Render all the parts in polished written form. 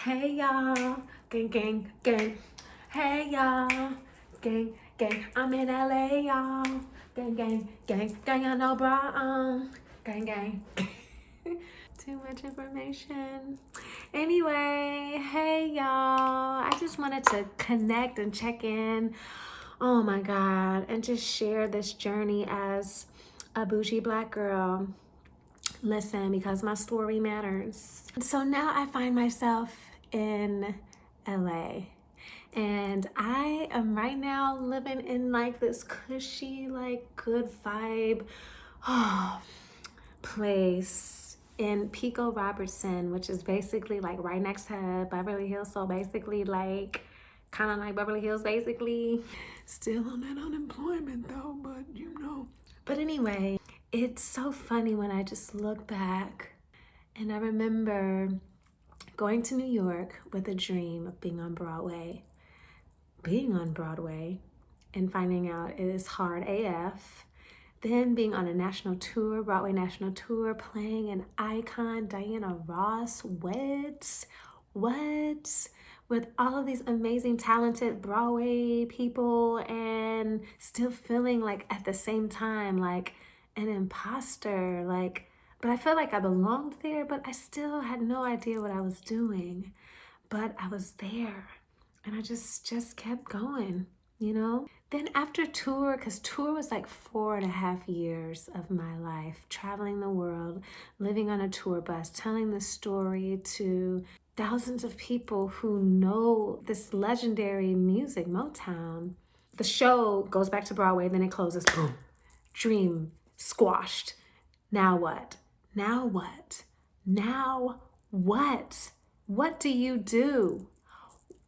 Hey y'all, gang, gang, gang. Hey y'all, gang, gang. I'm in LA, y'all. Gang, gang, gang, gang. I know, bro. Gang, gang. Too much information. Anyway, hey y'all. I just wanted to connect and check in. Oh my God, and just share this journey as a bougie Black girl. Listen, because my story matters. So now I find myself in LA, and I am right now living in like this cushy, like good vibe place in Pico Robertson, which is basically like right next to Beverly Hills. So basically like kind of like Beverly Hills basically. Still on that unemployment though, but you know. But anyway, it's so funny when I just look back and I remember going to New York with a dream of being on Broadway and finding out it is hard AF. Then being on a national tour, Broadway national tour, playing an icon, Diana Ross, what? With all of these amazing, talented Broadway people, and still feeling like at the same time like an imposter, but I felt like I belonged there, but I still had no idea what I was doing. But I was there, and I just kept going, you know? Then after tour, because tour was like 4.5 years of my life, traveling the world, living on a tour bus, telling the story to thousands of people who know this legendary music, Motown. The show goes back to Broadway, then it closes, boom, dream squashed. Now what? Now what? Now what? What do you do?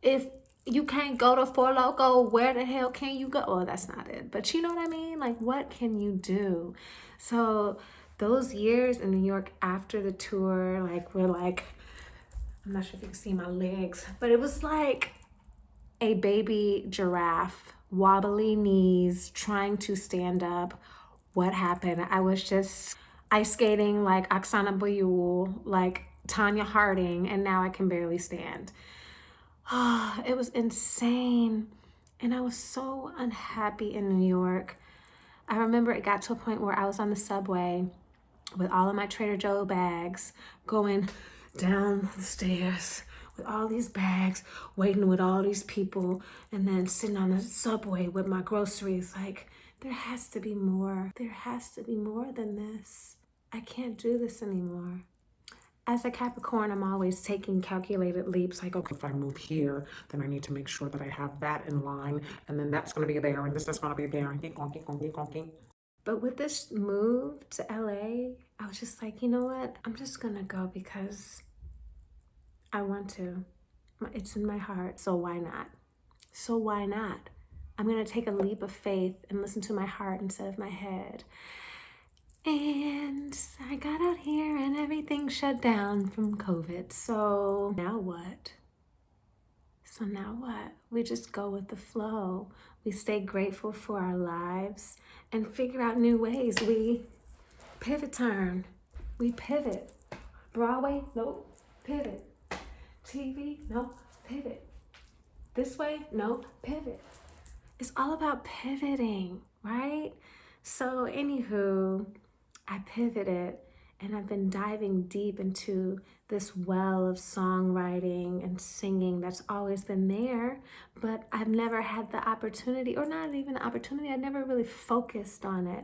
If you can't go to Four Loko, where the hell can you go? Oh, that's not it. But you know what I mean? Like, what can you do? So those years in New York after the tour, like, we're like, I'm not sure if you can see my legs, but it was like a baby giraffe, wobbly knees, trying to stand up. What happened? I was just ice skating like Oksana Boyul, like Tanya Harding, and now I can barely stand. It was insane. And I was so unhappy in New York. I remember it got to a point where I was on the subway with all of my Trader Joe bags going down the stairs with all these bags, waiting with all these people, and then sitting on the subway with my groceries. Like, there has to be more. There has to be more than this. I can't do this anymore. As a Capricorn, I'm always taking calculated leaps. Like, okay, If I move here, then I need to make sure that I have that in line, and then that's going to be there, and this is going to be there, and keep. But with this move to LA, I was just like, you know what? I'm just gonna go because I want to. It's in my heart, so why not? So why not? I'm gonna take a leap of faith and listen to my heart instead of my head. And I got out here and everything shut down from COVID. So now what? We just go with the flow. We stay grateful for our lives and figure out new ways. We pivot turn. We pivot. Broadway, nope, pivot. TV, no, pivot. This way, no, pivot. It's all about pivoting, right? So anywho, I pivoted and I've been diving deep into this well of songwriting and singing that's always been there, but I've never had the opportunity, or not even the opportunity, I never really focused on it.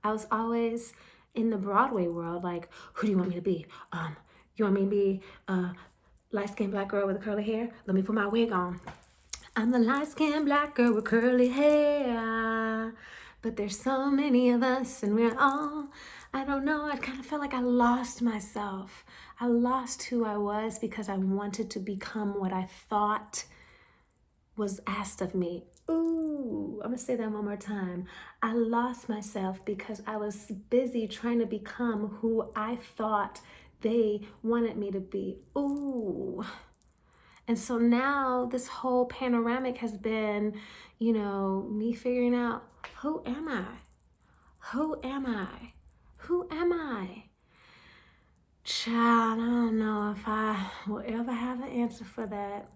I was always in the Broadway world, like, who do you want me to be? You want me to be a light-skinned Black girl with curly hair? Let me put my wig on. I'm the light-skinned Black girl with curly hair. But there's so many of us and we're all, I don't know, I kind of felt like I lost myself. I lost who I was because I wanted to become what I thought was asked of me. Ooh, I'm gonna say that one more time. I lost myself because I was busy trying to become who I thought they wanted me to be. Ooh. And so now this whole panoramic has been, me figuring out, who am I? Who am I? Who am I? Child, I don't know if I will ever have an answer for that,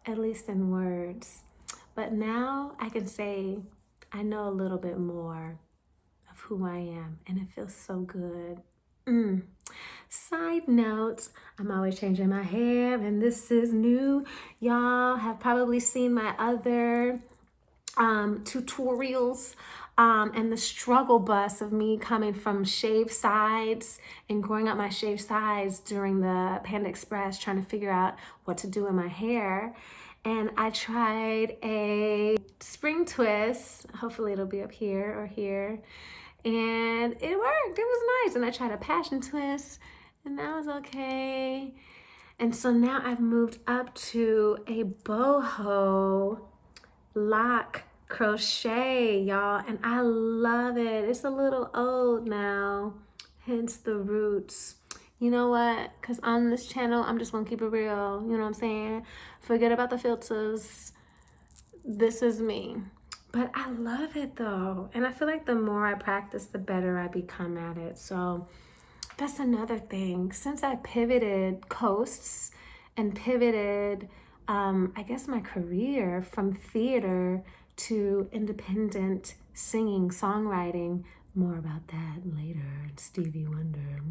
at least in words. But now I can say I know a little bit more of who I am, and it feels so good. Side note, I'm always changing my hair, and this is new. Y'all have probably seen my other tutorials and the struggle bus of me coming from shaved sides and growing out my shaved sides during the Panda Express, trying to figure out what to do in my hair. And I tried a spring twist. Hopefully it'll be up here or here. And it worked. It was nice. And I tried a passion twist, and that was okay. And so now I've moved up to a boho lock crochet, y'all, and I love it. It's a little old now, hence the roots. You know what? Because on this channel, I'm just gonna keep it real. You know what I'm saying? Forget about the filters. This is me. But I love it though. And I feel like the more I practice, the better I become at it. So that's another thing. Since I pivoted coasts and pivoted, I guess, my career from theater to independent singing, songwriting, more about that later, Stevie Wonder.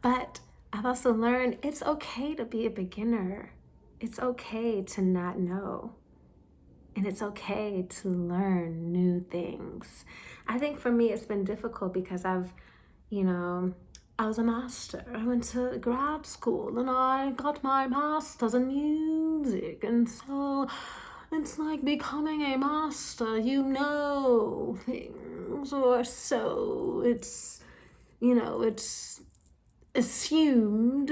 But I've also learned it's okay to be a beginner. It's okay to not know. And it's okay to learn new things. I think for me, it's been difficult because I was a master. I went to grad school and I got my master's in music. And so it's like becoming a master, you know things, or so it's assumed.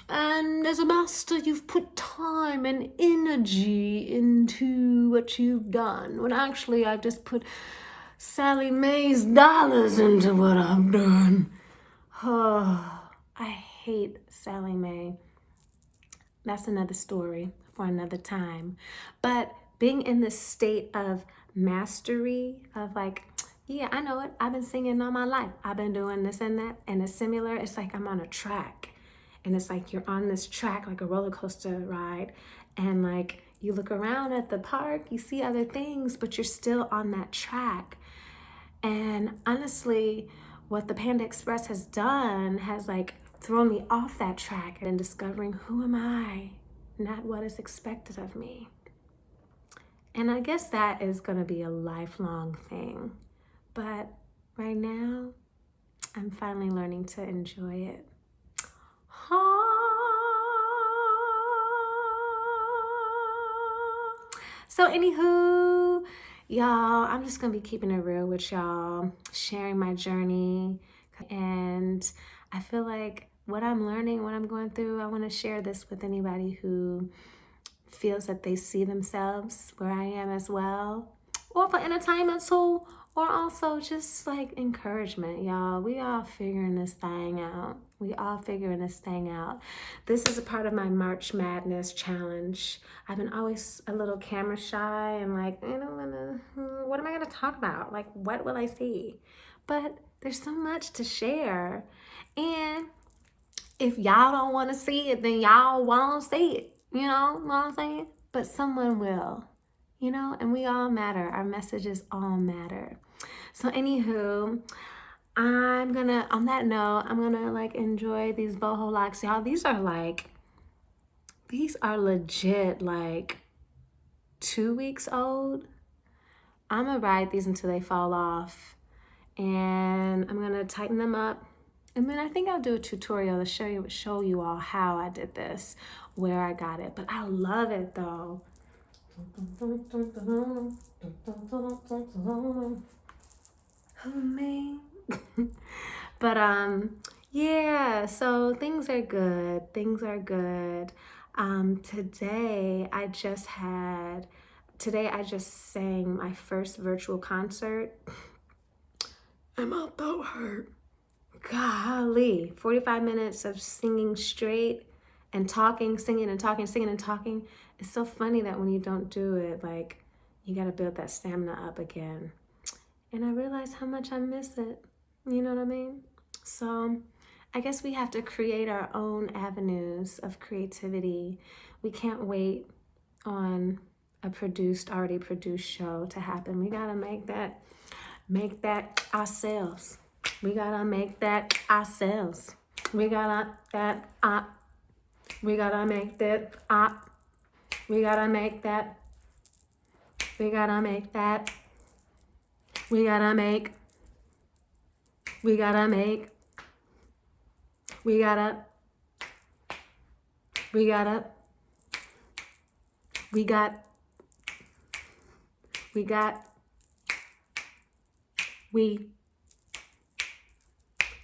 And as a master, you've put time and energy into what you've done, when actually I've just put Sally Mae's dollars into what I've done. Oh, I hate Sally Mae. That's another story for another time. But being in this state of mastery, of like, yeah, I know it. I've been singing all my life. I've been doing this and that. And it's similar. It's like I'm on a track. And it's like you're on this track like a roller coaster ride. And like you look around at the park, you see other things, but you're still on that track. And honestly, what the Panda Express has done has like thrown me off that track and discovering who am I, not what is expected of me. And I guess that is going to be a lifelong thing. But right now, I'm finally learning to enjoy it. So anywho, y'all, I'm just gonna be keeping it real with y'all, sharing my journey. And I feel like what I'm learning, what I'm going through, I want to share this with anybody who feels that they see themselves where I am as well, or for entertainment too, or also just like encouragement, y'all. We all figuring this thing out. We all figuring this thing out. This is a part of my March Madness challenge. I've been always a little camera shy and like, what am I gonna talk about? Like, what will I see? But there's so much to share. And if y'all don't want to see it, then y'all won't see it. You know what I'm saying? But someone will, and we all matter. Our messages all matter. So anywho, on that note, I'm gonna like enjoy these boho locks. Y'all, these are legit like 2 weeks old. I'm gonna ride these until they fall off. And I'm gonna tighten them up. And then I think I'll do a tutorial to show you all how I did this, where I got it. But I love it though. Oh man. But yeah, so things are good. Things are good. Today I just sang my first virtual concert. And my throat hurt. Golly, 45 minutes of singing straight and talking, singing and talking, singing and talking. It's so funny that when you don't do it, like, you gotta build that stamina up again. And I realized how much I miss it. You know what I mean? So I guess we have to create our own avenues of creativity. We can't wait on a already produced show to happen. We gotta make that ourselves. We gotta make that ourselves. We gotta that we gotta make that we gotta make that. We gotta make that. We gotta make. We gotta make. We gotta. We gotta. We got. We got. We.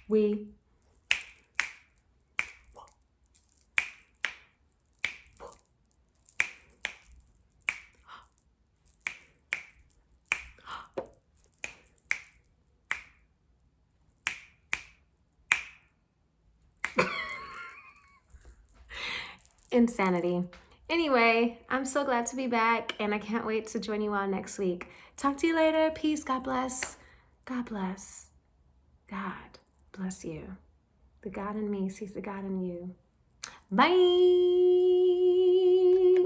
We. Insanity. Anyway, I'm so glad to be back and I can't wait to join you all next week. Talk to you later. Peace. God bless. God bless. God bless you. The God in me sees the God in you. Bye.